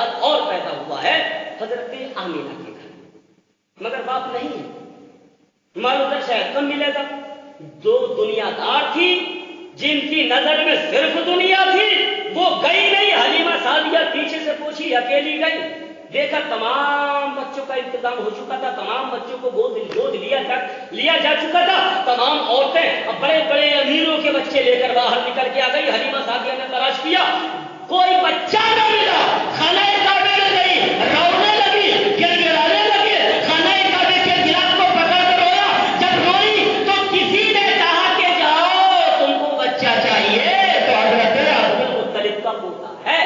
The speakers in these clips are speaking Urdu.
بعد اور پیدا ہوا ہے حضرت آمینہ کے گھر، مگر باپ نہیں ہے، مال ادھر شاید کم ملے گا۔ جو دنیا دار تھی، جن کی نظر میں صرف دنیا تھی، وہ گئی نہیں، حلیمہ سعدیہ پیچھے سے پوچھی، اکیلی گئی، دیکھا تمام بچوں کا انتظام ہو چکا تھا، تمام بچوں کو گود لیا جا چکا تھا، تمام عورتیں بڑے بڑے امیروں کے بچے لے کر باہر نکل کے آ گئی۔ حلیمہ سعدیہ نے تلاش کیا، کوئی بچہ نہ ملا، خانہ کعبہ میں گئی، رونے لگی، گڑگڑانے لگی، خانہ کعبے کے گلاف کو پکڑ کر رویا۔ جب روئی تو کسی نے کہا کہ جاؤ تم کو بچہ چاہیے، تو حضرت عبد المطلب کا پوتا ہے،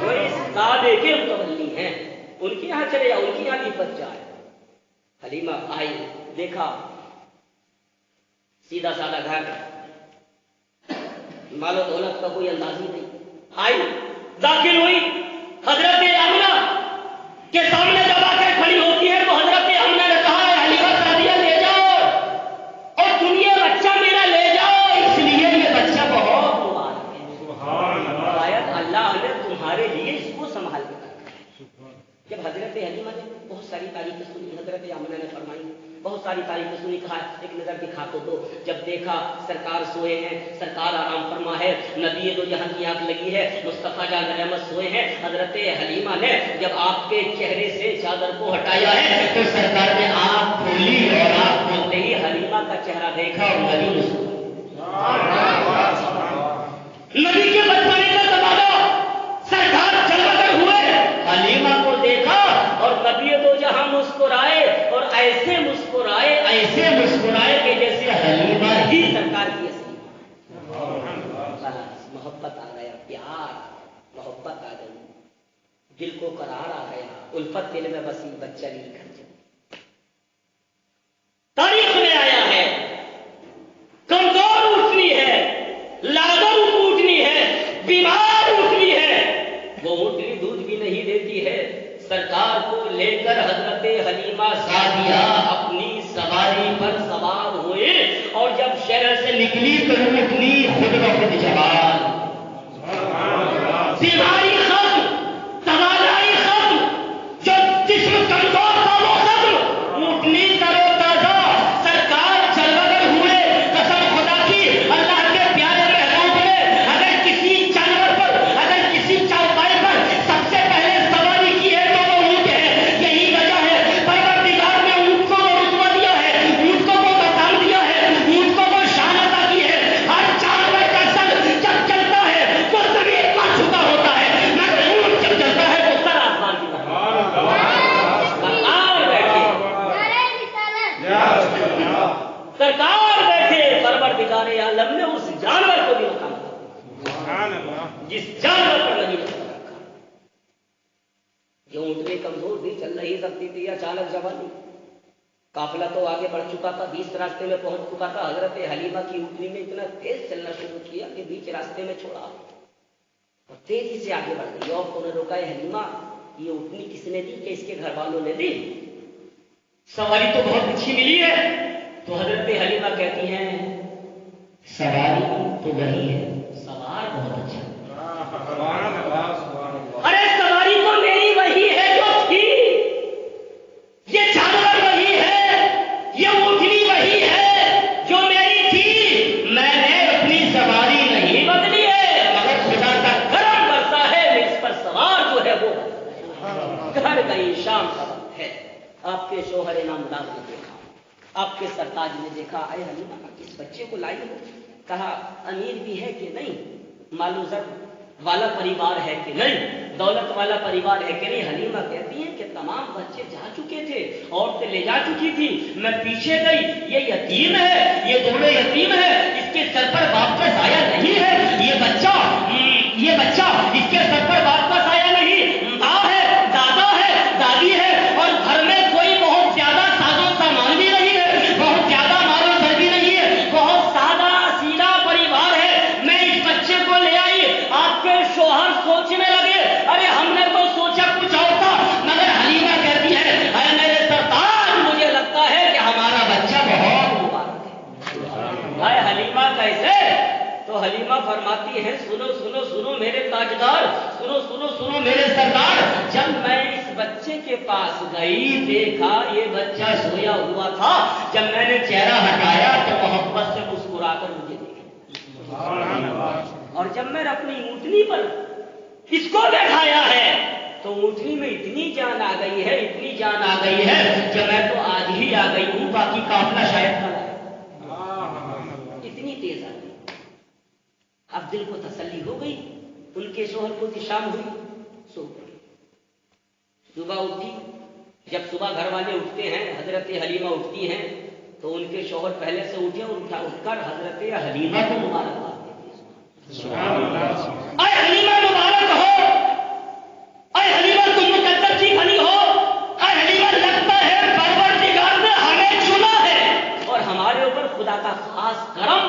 وہ اس کعبے کے متولی ہیں، ان کے یہاں چلے جاؤ، ان کے یہاں بھی بچہ ہے۔ حلیمہ آئی، دیکھا سیدھا سادہ گھر، مال و دولت کا کوئی انداز ہی نہیں، آئی داخل ہوئی، حضرت آمنہ کے سامنے جب آ کر کھڑی ہوتی ہے تو حضرت آمنہ نے کہا ہے حلیمہ سعدیہ لے جاؤ، اور تم یہ بچہ میرا لے جاؤ، اس لیے یہ بچہ بہت مبارک ہے، شاید اللہ نے تمہارے لیے اس کو سنبھال کے رکھا ہے۔ جب حضرت حلیمہ نے بہت ساری تعریفیں سنی، حضرت آمنہ نے فرمائی بہت ساری تعریفیں سنی، کہا ایک نظر دکھا تو دو۔ جب دیکھا سرکار سوئے ہیں، سرکار آرام فرما ہے، نبی دو جہاں کی آنکھ لگی ہے، مصطفیٰ جان رحمت سوئے ہیں، حضرت حلیمہ نے جب آپ کے چہرے سے چادر کو ہٹایا ہے تو سرکار نے آنکھ کھولی، اور آنکھ کھولتے ہی حلیمہ کا چہرہ دیکھا، اور نبی نے نبی کے بچپنے کا زمانہ، سرکار چل کر ہوئے، حلیمہ کو دیکھا، اور نبی دو جہاں مسکرائے، اور ایسے مسکرائے کہ جیسے حلیمہ ہی سرکار کی اصلی محبت آ گیا، پیار محبت آ گئی، دل کو قرار آ گیا، الفت دل میں بسی، بچہ نہیں گھر چلی۔ تاریخ میں آیا ہے کمزور اٹھنی ہے، لاغر اٹھنی ہے، بیمار اٹھنی ہے، وہ اٹھنی دودھ بھی نہیں دیتی ہے، سرکار کو لے کر حضرت حلیمہ سعدیہ اپنی سواری پر سوار ہوئے، اور جب شہر سے نکلی تو اٹھنی خود بخود جوان، بیماری ختم، توانائی ختم، جو جسم کمزور تھا وہ ختم، اٹھنی ترو تازہ، سرکار چل کر ہوئے۔ قسم خدا کی، اللہ کے پیارے محبوب نے اگر کسی جانور پر، اگر کسی چارپائی پر سب سے پہلے سواری کی ہے تو وہ اونٹ ہے، یہی وجہ ہے پروردگار نے اونٹ کو وہ رتبہ دیا ہے، اونٹ کو وہ مقام دیا ہے، اونٹ کو وہ شان عطا کی ہے۔ ہر جانور کا سر جب چلتا ہے وہ زمین پر جھکا ہوتا ہے، مگر اونٹ جب چلتا ہے وہ سر آسمان کی طرف۔ سرکار بیٹھے، پروردگار عالم نے اس جانور کو بھی مقام دیا جس جانور پر نبی نے رکھا۔ جو اونٹنی کمزور بھی چل نہیں سکتی تھی، اچانک جوانی، قافلہ تو آگے بڑھ چکا تھا، بیچ راستے میں پہنچ چکا تھا، حضرت حلیمہ کی اونٹنی نے اتنا تیز چلنا شروع کیا کہ بیچ راستے میں چھوڑا اور تیزی سے آگے بڑھ گئی، اور انہوں نے روکا، حلیمہ یہ اونٹنی کس نے دی؟ کہ اس کے گھر والوں نے دی، سواری تو بہت اچھی ملی ہے۔ تو حضرت حلیمہ کہتی ہیں سواری تو وہی ہے، سوار بہت اچھا، ارے سواری تو میری وہی ہے جو تھی، یہ جانور وہی ہے، یہ اونٹنی وہی ہے جو میری تھی، میں نے اپنی سواری نہیں بدلی ہے، مگر خدا کا کرم برسا ہے، اس پر سوار جو ہے وہ گھر گئی، شام کا وقت ہے، آپ کے شوہر نامدار نے دیکھا، آپ کے سرتاج نے دیکھا، اے حلیمہ اس بچے کو لائی ہو؟ کہا امیر بھی ہے کہ نہیں، مال و زر والا پریوار ہے کہ نہیں، دولت والا پریوار ہے کہ نہیں؟ حلیمہ کہتی ہیں کہ تمام بچے جا چکے تھے، عورتیں لے جا چکی تھی، میں پیچھے گئی، یہ یتیم ہے، یہ دوڑے یتیم ہے، اس کے سر پر باپ کا سایہ نہیں ہے، یہ بچہ اس کے سر پر باپ کا سایہ نہیں، ماں ہے، دادا ہے، دادی ہے، اور گھر میں کوئی بہت زیادہ ساز و سامان بھی نہیں ہے، بہت زیادہ مال و زر بھی نہیں ہے، بہت سادہ سیدھا پریوار ہے، میں اس بچے کو لے آئی۔ آپ کے شوہر سوچنے لگے، ارے ہم نے تو سوچا کچھ اور تھا، مگر حلیمہ کہتی ہے اے میرے سرتاج مجھے لگتا ہے کہ ہمارا بچہ بہت مبارک ہے۔ اے حلیمہ کیسے؟ تو حلیمہ فرماتی ہے سنو سنو سنو میرے تاجدار، سنو سنو سنو میرے سردار، جب میں اس بچے کے پاس گئی دیکھا یہ بچہ سویا ہوا تھا، جب میں نے چہرہ ہٹایا تو محبت سے مسکرا کر مجھے دیکھا، اور جب میں اپنی اونٹنی پر اس کو بیٹھایا ہے تو اونٹنی میں اتنی جان آ گئی ہے، اتنی جان آ گئی ہے کہ میں تو آج ہی آ گئی ہوں، باقی قافلہ شاید کل آئے، اتنی تیز آ گئی۔ اب دل کو تسلی ہو گئی، ان کے شوہر کو کہ شام ہوئی سو گئی، صبح اٹھی، جب صبح گھر والے اٹھتے ہیں حضرت حلیمہ اٹھتی ہیں تو ان کے شوہر پہلے سے اٹھے اور اٹھ کر حضرت حلیمہ کو مبارکباد دیتے ہیں، اے حلیمہ مبارک ہو، اے حلیمہ تم مقدر کی بھلی ہو، اے حلیمہ لگتا ہے پروردگار نے ہمیں چنا ہے اور ہمارے اوپر خدا کا خاص کرم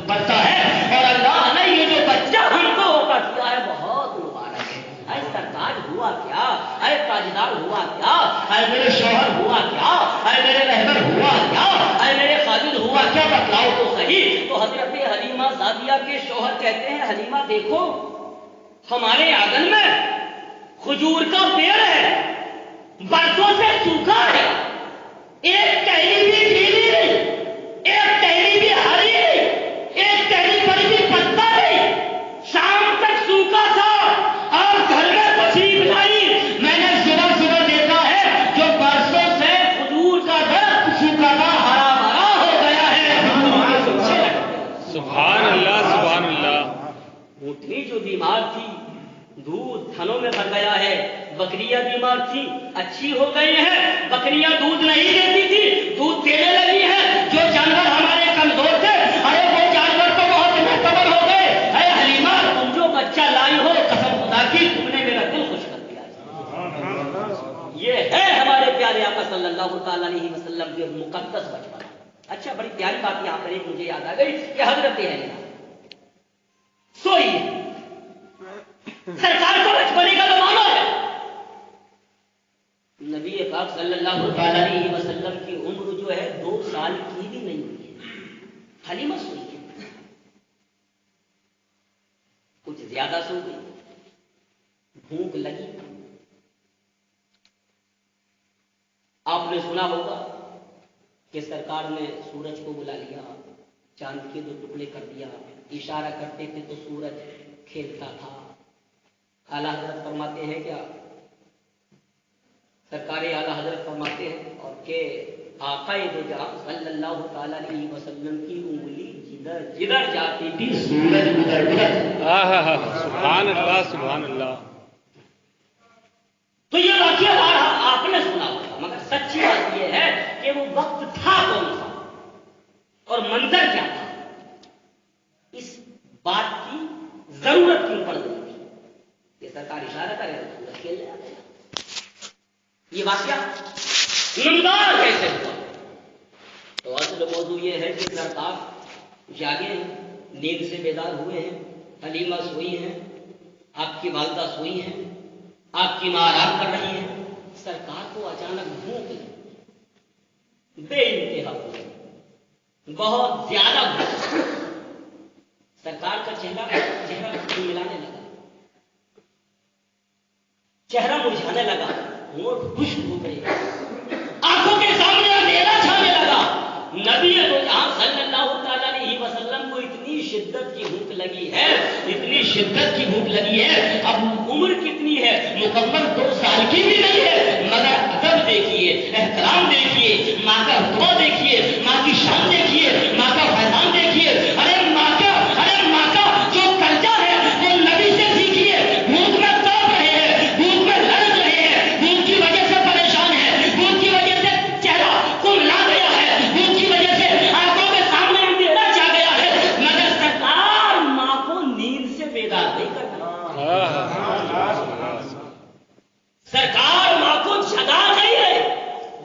برتا ہے، اور اللہ نے یہ جو بچہ ہم کو ہوتا کیا ہے بہت مبارک ہے۔ اے سرتاج ہوا کیا، اے تاجدار ہوا کیا، اے میرے شوہر ہوا کیا، اے میرے رہبر ہوا کیا، اے میرے خادم ہوا کیا، بتلاؤ تو صحیح۔ تو حضرت حلیمہ سعدیہ کے شوہر کہتے ہیں حلیمہ دیکھو ہمارے آنگن میں کھجور کا پیڑ ہے، برسوں سے سوکھا ہے، ایک ٹہنی بھی گیلی نہیں، ایک ٹہنی بھی ہری نہیں، ایک ٹہنی پر بھی پتا نہیں، شام تک سوکھا تھا اور گھر میں خوشی لائی، میں نے صبح صبح دیکھا ہے جو برسوں سے کھجور کا درخت سوکھا تھا ہرا بھرا ہو گیا ہے۔ سبحان اللہ سبحان اللہ۔ اونٹنی جو بیمار تھی دودھ تھنوں میں بھر گیا ہے، بکریاں بیمار تھی اچھی ہو گئی ہیں، بکریاں دودھ نہیں دیتی تھی دودھ دینے لگی ہیں، جو جانور ہمارے کمزور تھے ارے وہ جانور تو بہت معتبر ہو گئے۔ اے حلیمہ تم جو بچہ لائی ہو قسم خدا کی تم نے میرا دل خوش کر دیا۔ یہ ہے ہمارے پیارے آقا صلی اللہ تعالی علیہ وسلم کے مقدس بچپن۔ اچھا بڑی پیاری بات یہاں پر ایک مجھے یاد آ گئی کہ حضرت حلیمہ سوئی ہے، سرکار کو بچپنے کا زمانہ ہے، نبی پاک صلی اللہ علیہ وسلم کی عمر جو ہے 2 سال کی بھی نہیں ہوئی ہے، حلیمہ سوئی ہے، کچھ زیادہ سو گئی، بھوک لگی۔ آپ نے سنا ہوگا کہ سرکار نے سورج کو بلا لیا، چاند کے 2 ٹکڑے کر دیا، اشارہ کرتے تھے تو سورج کھیلتا تھا۔ اعلیٰ حضرت فرماتے ہیں کیا، سرکار اعلیٰ حضرت فرماتے ہیں اور کہ آقا دو جہاں صلی اللہ تعالی علیہ وسلم کی انگلی جدھر جدھر جاتی تھی سورج ادھر ادھر۔ سبحان اللہ سبحان اللہ۔ تو یہ واقعہ آپ نے سنا ہوگا، مگر سچی بات یہ ہے کہ وہ وقت تھا کون سا اور منظر کیا تھا، اس بات کی ضرورت کیوں پڑ گئی تھی کہ سرکار اشارہ کرے تو سورج کھیل لیا گیا۔ یہ واقعہ نمودار کیسے ہوا؟ تو اصل موضوع یہ ہے کہ سرکار جاگے ہیں، نیند سے بیدار ہوئے ہیں، حلیمہ سوئی ہیں، آپ کی والدہ سوئی ہیں، آپ کی ماں آرام کر رہی ہیں، سرکار کو اچانک بھوک لگی، بے انتہا بھوک، بہت زیادہ بھوک، سرکار کا چہرہ ملانے لگا، چہرہ مرجھانے لگا، ہونٹ خشک ہو گئے، آنکھوں کے سامنے اندھیرا چھانے لگا۔ نبی دو جہاں صلی اللہ تعالی علیہ وسلم کو اتنی شدت کی بھوک لگی ہے، اتنی شدت کی بھوک لگی ہے، اب عمر کتنی ہے، مکمل 2 سال کی بھی نہیں ہے، مگر ادب دیکھیے، احترام دیکھیے، ماں کا رتبہ دیکھیے، ماں کی شان دیکھیے، ماں کا فیضان دیکھیے، ارے ماں کا جو درجہ ہے وہ نبی سے سیکھیے۔ بھوک میں تڑپ رہے ہیں، بھوک میں لڑ رہے ہیں، بھوک کی وجہ سے پریشان ہے، بھوک کی وجہ سے چہرہ کملا گیا ہے، بھوک کی وجہ سے آنکھوں کے سامنے اندھیرا چھا گیا ہے، مگر سرکار ماں کو نیند سے بیدار نہیں کرتا، سرکار ماں کو جگا نہیں ہے،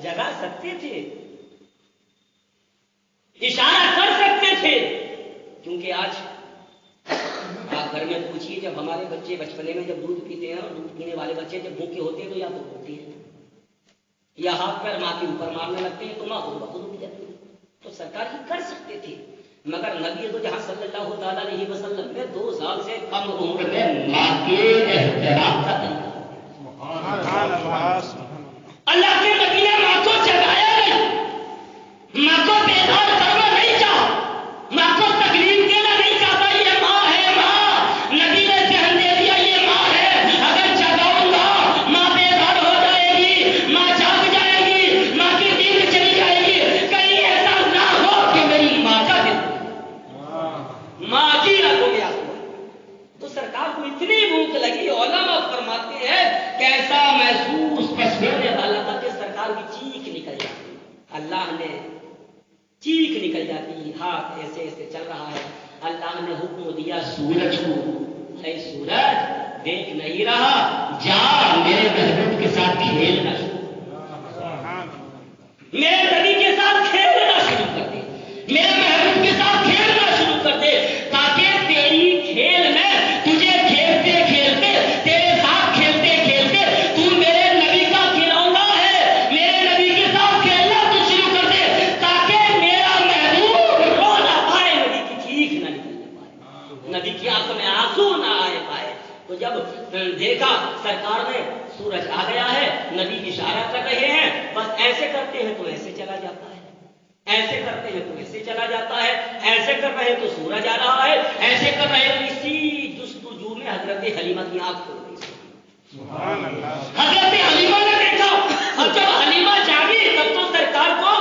جگا سکتے تھے، اشارہ کر سکتے تھے، کیونکہ آج آپ گھر میں پوچھیے جب ہمارے بچے بچپنے میں جب دودھ پیتے ہیں اور دودھ پینے والے بچے جب بھوکے ہوتے ہیں تو یا تو روتے ہیں یا ہاتھ پیر ماں کے اوپر مارنے لگتے ہیں تو ماں خود بخود اٹھ جاتی ہے۔ تو سرکار ہی کر سکتے تھے، مگر نبی تو جہاں صلی اللہ تعالیٰ علیہ وسلم میں 2 سال سے کم عمر میں ماں کے احترام کا طریقہ، اللہ کے نبی نے ماں کو جگایا نہیں، ماں کو بیدار کرنا نہیں چاہا، ماں کو تکلیف دینا نہیں چاہتا، یہ ماں ہے ماں، نبی نے ذہن دے دیا یہ ماں ہے، اگر جگاؤں گا ماں بیدار ہو جائے گی، ماں جاگ جائے گی، ماں کی نیند چلی جائے گی، کہیں ایسا نہ ہو کہ میری ماں کا دل ماں کی رات ہو گیا۔ تو سرکار کو اتنی بھوک لگی، علماء فرماتے ہیں کہ ایسا محسوس پسینے والا تھا کہ سرکار کی چیخ نکل جاتی، اللہ نے چیخ نکل جاتی، ہاتھ ایسے ایسے چل رہا ہے، اللہ نے حکم دیا سورج کو، اے سورج دیکھ نہیں رہا، جا میرے محبوب کے ساتھ کھیلنا شروع، میرے نبی کے ساتھ کھیلنا شروع کر دے، میرے محبوب کے ساتھ کھیلنا شروع کر دے، تاکہ تیری کھیل میں تجھے کھیلتے کھیلتے، تیرے ساتھ کھیلتے کھیلتے تو میرے نبی کا کھلونا ہے، میرے نبی کے ساتھ کھیلنا تو شروع کر دے، تاکہ میرا محبوب رو نہ پائے، نبی کی چیخ نہ نکل پائے، نبی کی آنکھوں میں آنسو نہ آئے پائے۔ تو جب دیکھا سرکار نے سورج آ گیا ہے، نبی اشارہ کر رہے ہیں، بس ایسے کرتے ہیں تو ایسے چلا جاتا ہے، ایسے کرتے ہیں تو ایسے چلا جاتا ہے، ایسے کر رہے تو سورج آ رہا ہے، ایسے کر رہے تو اسی جستجو میں حضرت حلیمہ کی آنکھ کھل گئی۔ حضرت حلیمہ نے دیکھا، اور جب حلیمہ جاگی تب تو سرکار کو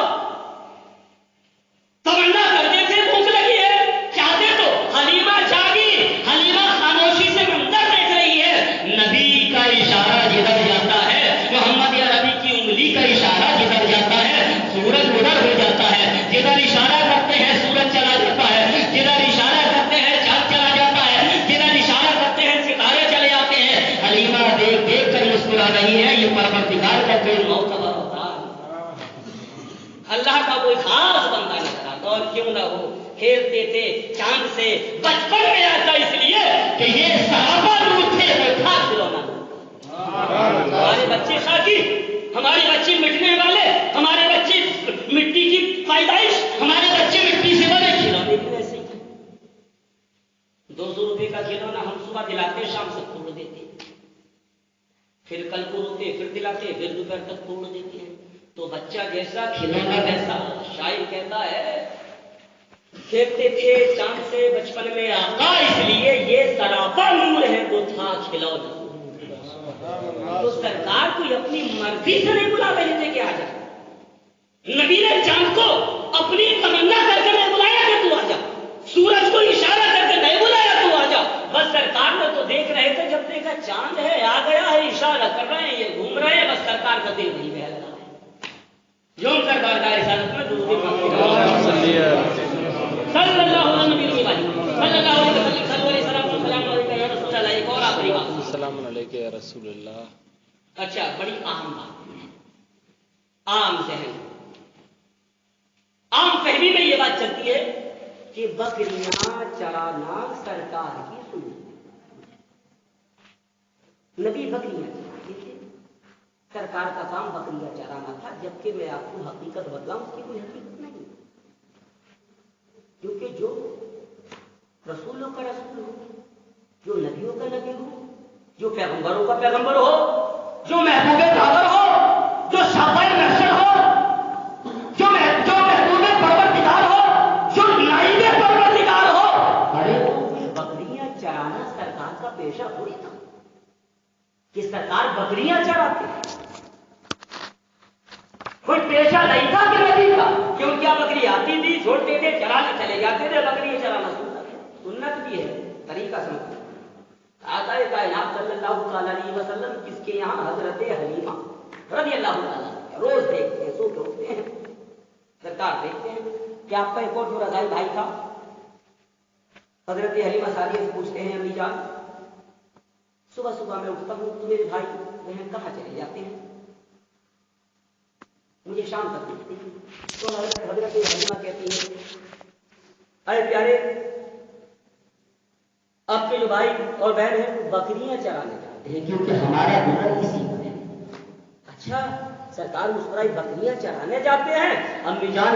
تمنا کرتے تھے بھوک لگی ہے، چاہتے تو حلیمہ جاگی، حلیمہ خاموشی سے منظر دیکھ رہی ہے، نبی کا اشارہ جدھر جاتا ہے، محمد یا نبی کی انگلی کا اشارہ جدھر جاتا ہے سورج ادھر ہو جاتا ہے، جدھر اشارہ کرتے ہیں سورج چلا جاتا ہے، جدھر اشارہ کرتے ہیں چاند چلا جاتا ہے، جدھر اشارہ کرتے ہیں ستارے چلے جاتے ہیں۔ حلیمہ دیکھ دیکھ کر مسکرا رہی ہے، یہ پروردگار کا کوئی معتبر ہوتا ہے، اللہ کا کوئی خاص بندہ نظر آتا، اور کیوں نہ ہو، کھیلتے تھے چاند سے، بچپن میں آتا اس لیے کہ یہ صحابہ نور تھے، وہ تھا کھلونا۔ ہمارے بچے خاکی، ہمارے بچے مٹنے والے، ہمارے بچے مٹی کی پیدائش، ہمارے بچے مٹی سے بنے، کھلونے بھی ویسے ہی۔ 200 روپے کا کھلونا ہم صبح دلاتے، شام سے توڑ دیتے، پھر کل کو روتے، پھر دلاتے، پھر دوپہر تک توڑ دیتے ہیں۔ تو بچہ جیسا کھلونا ویسا، شاعر کہتا ہے کھیلتے تھے چاند سے بچپن میں آقا، اس لیے یہ سراپا نور ہے، وہ تھا کھلونا۔ تو سرکار کوئی اپنی مرضی سے نہیں بلا رہے تھے کہ آ جا، نبی نے چاند کو اپنی تمنا کر کے نہیں بلایا کہ تو آ جا، سورج کو اشارہ کر کے نہیں بلایا تو آ جا، بس سرکار نے تو دیکھ رہے تھے، جب دیکھا چاند ہے آ گیا ہے، اشارہ کر رہے ہیں، یہ گھوم رہے ہیں، بس سرکار کا دل نہیں بہل رہا ہے۔ یوں سرکار کا رسالت میں درود صلی اللہ علیہ وسلم۔ ایک اور آخری بات، السلام علیکم یا رسول اللہ۔ اچھا، بڑی اہم بات، عام ذہن، عام فہمی میں یہ بات چلتی ہے کہ بکریاں چرانا سرکار کی سنت، نبی بکریاں چراتے تھے، سرکار کا کام بکریاں چرانا تھا، جبکہ میں آپ کو حقیقت بتلاؤں اس کی کوئی حقیقت نہیں، کیونکہ جو رسولوں کا رسول ہو، جو نبیوں کا نبی ہو، جو پیغمبروں کا پیغمبر ہو، جو محبوب داور ہو، جو شافع نشر ہو، جو محبوب پروردگار ہو، جو نائب پروردگار ہو، بڑے بکریاں چرانا سرکار کا پیشہ تھوڑی تھا کہ سرکار بکریاں چراتے، کوئی پیشہ نہیں تھا کہ نبی کا، کیوں کیا بکری آتی تھی، چھوڑتے تھے، چرانے چلے جاتے تھے، بکریاں چرانا سنت بھی ہے، طریقہ سمجھتے۔ آقا کائنات صلی اللہ علیہ وسلم کس کے یہاں حضرت حلیمہ رضی اللہ عنہ روز دیکھتے ہیں، سو کے اٹھتے ہیں، سرکار دیکھتے ہیں کہ آپ کا ایک اور جو رضائی بھائی تھا، حضرت حلیمہ سعدیہ سے پوچھتے ہیں، امی جان صبح صبح میں اٹھتا ہوں تو میرے بھائی بہن کہاں چلے جاتے ہیں، مجھے شام تک دیکھتے ہیں۔ تو حضرت حلیمہ کہتی ہیں، اے پیارے، آپ کے جو بھائی اور بہن ہیں وہ بکریاں چرانے جاتے ہیں، کیونکہ ہمارا ہنر اسی میں ہے۔ اچھا، سرکار مسکرائی، بکریاں چرانے جاتے ہیں؟ امی جان